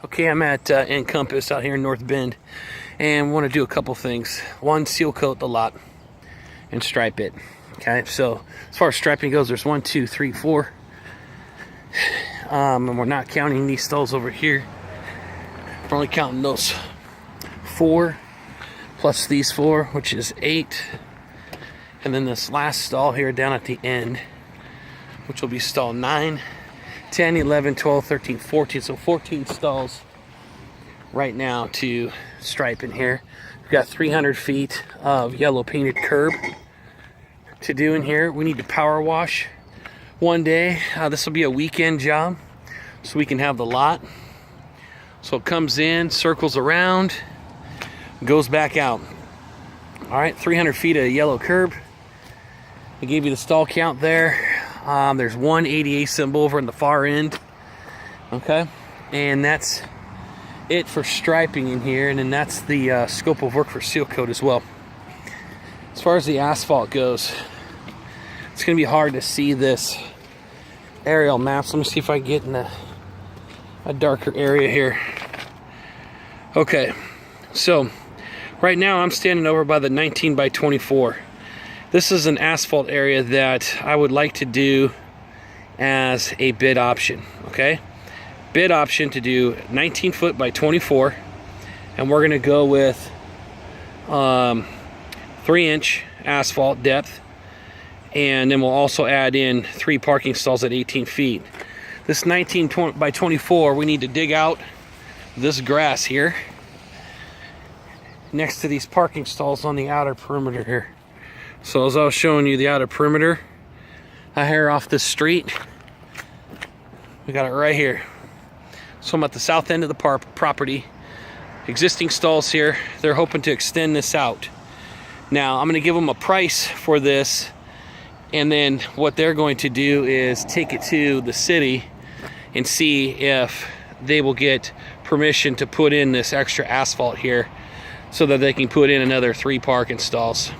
Okay, I'm at Encompass out here in North Bend and want to do a couple things. One, seal coat the lot and stripe it. Okay, so as far as striping goes, there's 1, 2, 3, 4. And we're not counting these stalls over here. We're only counting those 4 plus these 4, which is 8. And then this last stall here down at the end, which will be stall 9, 10, 11, 12, 13, 14. So 14 stalls right now to stripe in here. We've got 300 feet of yellow painted curb to do in here. We need to power wash one day. This will be a weekend job so we can have the lot. So it comes in, circles around, goes back out. All right, 300 feet of yellow curb. I gave you the stall count there. There's one 88 symbol over in the far end. Okay, and that's it for striping in here, and then that's the scope of work for seal coat as well. As far as the asphalt goes, it's gonna be hard to see this aerial maps. Let me see if I can get in a darker area here. Okay, so right now I'm standing over by the 19 by 24. This is an asphalt area that I would like to do as a bid option, okay? Bid option to do 19 foot by 24, and we're gonna go with 3-inch asphalt depth, and then we'll also add in 3 parking stalls at 18 feet. This 19 by 24, we need to dig out this grass here next to these parking stalls on the outer perimeter here. So as I was showing you the outer perimeter, I hair off this street. We got it right here. So I'm at the south end of the property. Existing stalls here. They're hoping to extend this out. Now I'm going to give them a price for this, and then what they're going to do is take it to the city and see if they will get permission to put in this extra asphalt here so that they can put in another 3 parking stalls.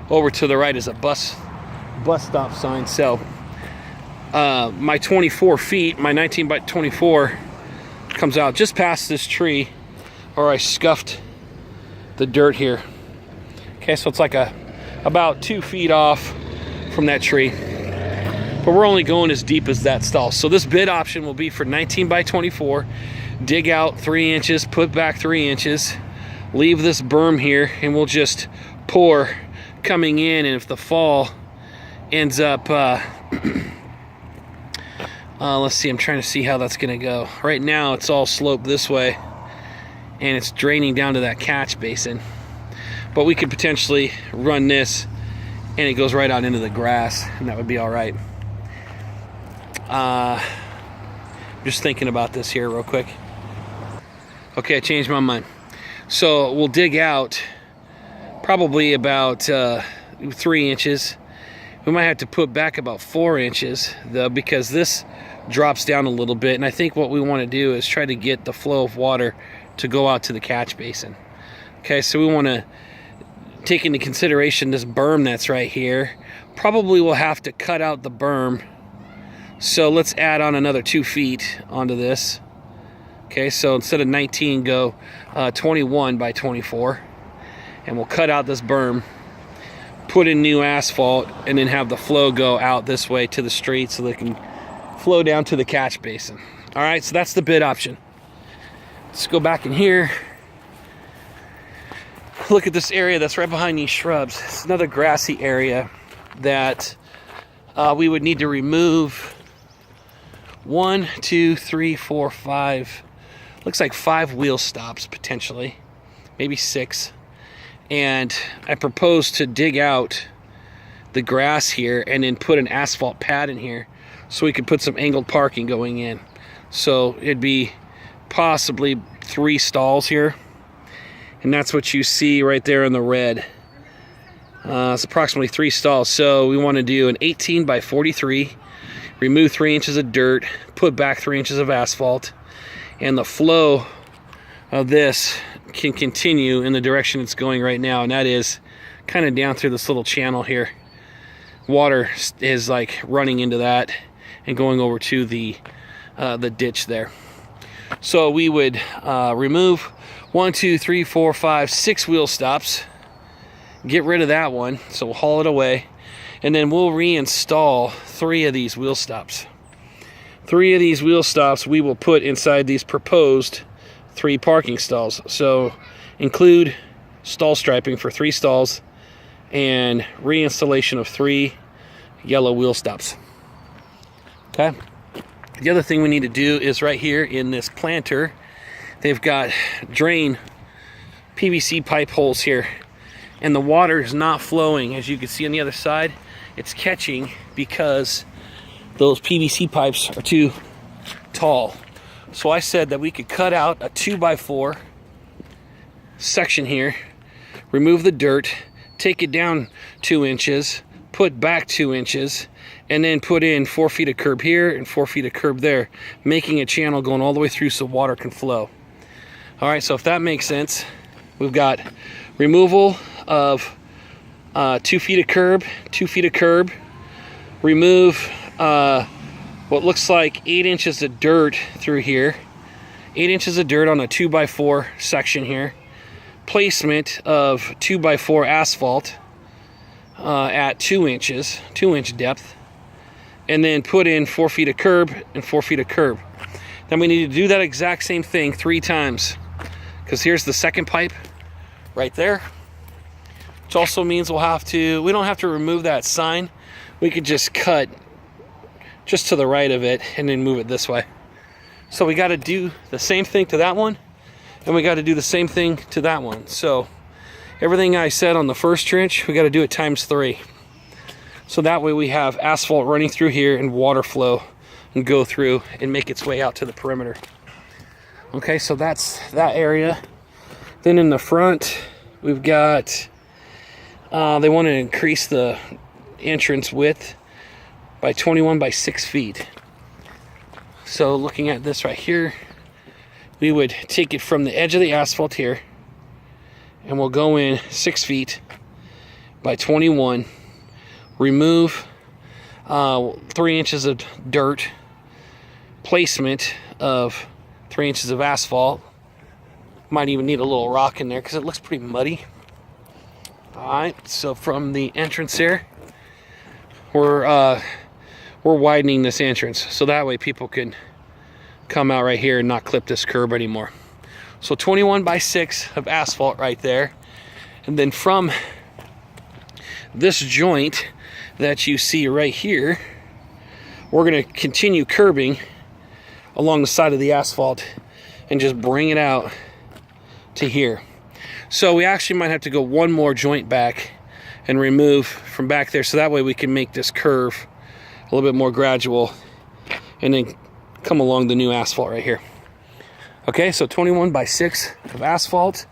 Over to the right is a bus stop sign. So my 24 feet, my 19 by 24 comes out just past this tree, or I scuffed the dirt here. Okay, so it's like about 2 feet off from that tree, but we're only going as deep as that stall. So this bid option will be for 19 by 24, dig out 3 inches, put back 3 inches, leave this berm here, and we'll just pour coming in. And if the fall ends up let's see, I'm trying to see how that's gonna go. Right now it's all sloped this way and it's draining down to that catch basin, but we could potentially run this and it goes right out into the grass, and that would be all right. Just thinking about this here real quick. Okay, I changed my mind. So we'll dig out probably about 3 inches. We might have to put back about 4 inches though, because this drops down a little bit, and I think what we want to do is try to get the flow of water to go out to the catch basin. Okay, so we want to take into consideration this berm that's right here. Probably we'll have to cut out the berm, so let's add on another 2 feet onto this. Okay, so instead of 19, go 21 by 24. And we'll cut out this berm, put in new asphalt, and then have the flow go out this way to the street so they can flow down to the catch basin. All right, so that's the bid option. Let's go back in here. Look at this area that's right behind these shrubs. It's another grassy area that we would need to remove 1, 2, 3, 4, 5. Looks like 5 wheel stops potentially, maybe 6. And I propose to dig out the grass here and then put an asphalt pad in here so we could put some angled parking going in. So it'd be possibly 3 stalls here, and that's what you see right there in the red. It's approximately 3 stalls. So we want to do an 18 by 43, remove 3 inches of dirt, put back 3 inches of asphalt, and the flow of this can continue in the direction it's going right now, and that is kind of down through this little channel here. Water is like running into that and going over to the ditch there. So we would remove 1, 2, 3, 4, 5, 6 wheel stops. Get rid of that one, so we'll haul it away. And then we'll reinstall 3 of these wheel stops. 3 of these wheel stops we will put inside these proposed 3 parking stalls. So include stall striping for 3 stalls and reinstallation of 3 yellow wheel stops. Okay. The other thing we need to do is right here in this planter, they've got drain PVC pipe holes here, and the water is not flowing. As you can see on the other side, it's catching because those PVC pipes are too tall. So I said that we could cut out a 2x4 section here, remove the dirt, take it down 2 inches, put back 2 inches, and then put in 4 feet of curb here and 4 feet of curb there, making a channel going all the way through so water can flow. All right, so if that makes sense, we've got removal of 2 feet of curb, 2 feet of curb, remove what looks like 8 inches of dirt through here, 8 inches of dirt on a 2x4 section here, placement of 2x4 asphalt at 2 inches, 2-inch depth, and then put in 4 feet of curb and 4 feet of curb. Then we need to do that exact same thing 3 times, because here's the second pipe right there, which also means we don't have to remove that sign. We could just cut just to the right of it and then move it this way. So we got to do the same thing to that one, and we got to do the same thing to that one. So everything I said on the first trench, we got to do it times 3. So that way we have asphalt running through here and water flow and go through and make its way out to the perimeter. Okay, so that's that area. Then in the front, we've got, they want to increase the entrance width by 21 by 6 feet. So looking at this right here, we would take it from the edge of the asphalt here, and we'll go in 6 feet by 21, remove 3 inches of dirt, placement of 3 inches of asphalt. Might even need a little rock in there because it looks pretty muddy. All right, so from the entrance here, we're widening this entrance so that way people can come out right here and not clip this curb anymore. So 21 by 6 of asphalt right there. And then from this joint that you see right here, we're going to continue curbing along the side of the asphalt and just bring it out to here. So we actually might have to go one more joint back and remove from back there, so that way we can make this curve a little bit more gradual and then come along the new asphalt right here. Okay, so 21 by 6 of asphalt.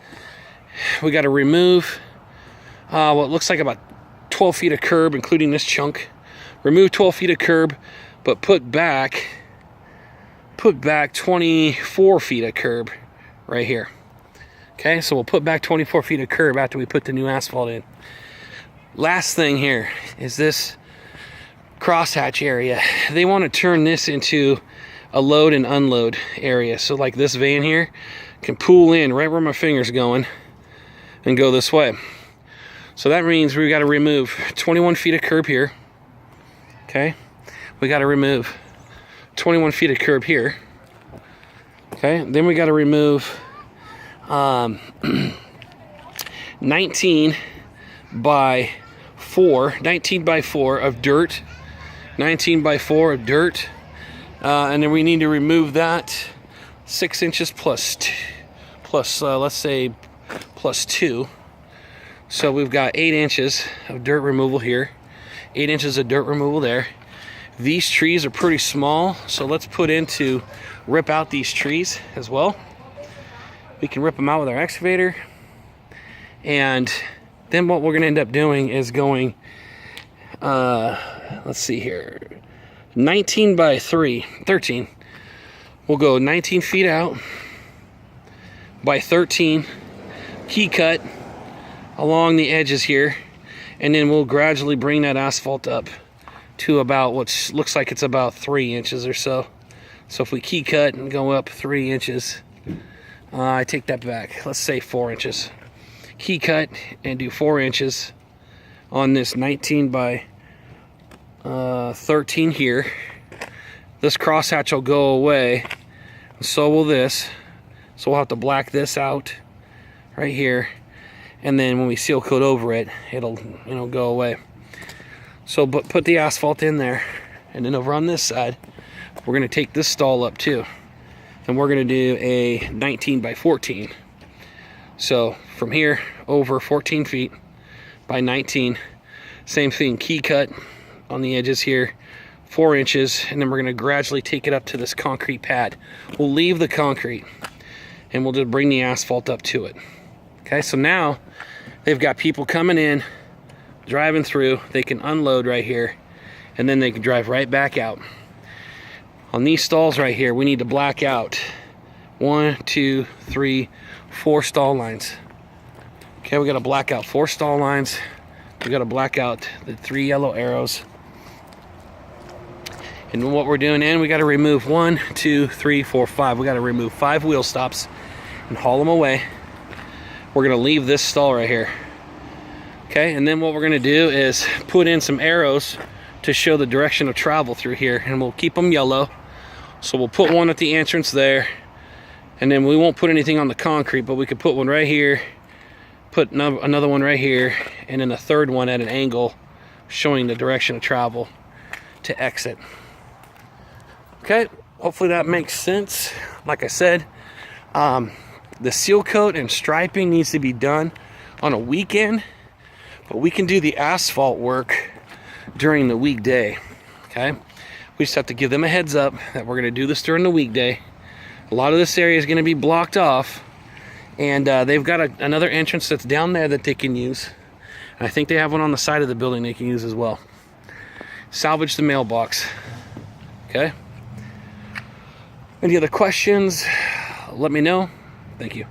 We got to remove what looks like about 12 feet of curb, including this chunk. Remove 12 feet of curb, but put back 24 feet of curb right here. Okay, so we'll put back 24 feet of curb after we put the new asphalt in. Last thing here is this crosshatch area. They want to turn this into a load and unload area. So like this van here can pull in right where my finger's going and go this way. So that means we got to remove 21 feet of curb here. Okay, we got to remove 21 feet of curb here. Okay, then we got to remove 19 by 4 of dirt. 19 by 4 of dirt. And then we need to remove that 6 inches plus let's say plus 2. So we've got 8 inches of dirt removal here, 8 inches of dirt removal there. These trees are pretty small, so let's put in to rip out these trees as well. We can rip them out with our excavator, and then what we're going to end up doing is going, let's see here, 19 by 13. We'll go 19 feet out by 13, key cut along the edges here, and then we'll gradually bring that asphalt up to about what looks like it's about 3 inches or so. So if we key cut and go up 3 inches, I take that back. Let's say 4 inches. Key cut and do 4 inches on this 19 by 13 here. This crosshatch will go away, and so will this. So we'll have to black this out right here, and then when we seal coat over it, it'll go away. So but put the asphalt in there, and then over on this side, we're going to take this stall up too, and we're going to do a 19 by 14. So from here over 14 feet by 19, same thing, key cut on the edges here, 4 inches, and then we're going to gradually take it up to this concrete pad. We'll leave the concrete and we'll just bring the asphalt up to it. Okay, so now they've got people coming in, driving through, they can unload right here, and then they can drive right back out. On these stalls right here, we need to black out 1, 2, 3, 4 stall lines. Okay, we got to black out 4 stall lines. We got to black out the 3 yellow arrows. And what we're doing, and we got to remove 1, 2, 3, 4, 5. We got to remove 5 wheel stops and haul them away. We're going to leave this stall right here. Okay, and then what we're going to do is put in some arrows to show the direction of travel through here, and we'll keep them yellow. So we'll put one at the entrance there, and then we won't put anything on the concrete, but we could put one right here, put another one right here, and then a third one at an angle showing the direction of travel to exit. Okay, hopefully that makes sense. Like I said, the seal coat and striping needs to be done on a weekend, but we can do the asphalt work during the weekday. Okay, we just have to give them a heads up that we're going to do this during the weekday. A lot of this area is going to be blocked off, and they've got another entrance that's down there that they can use, and I think they have one on the side of the building they can use as well. Salvage the mailbox. Okay, any other questions, let me know. Thank you.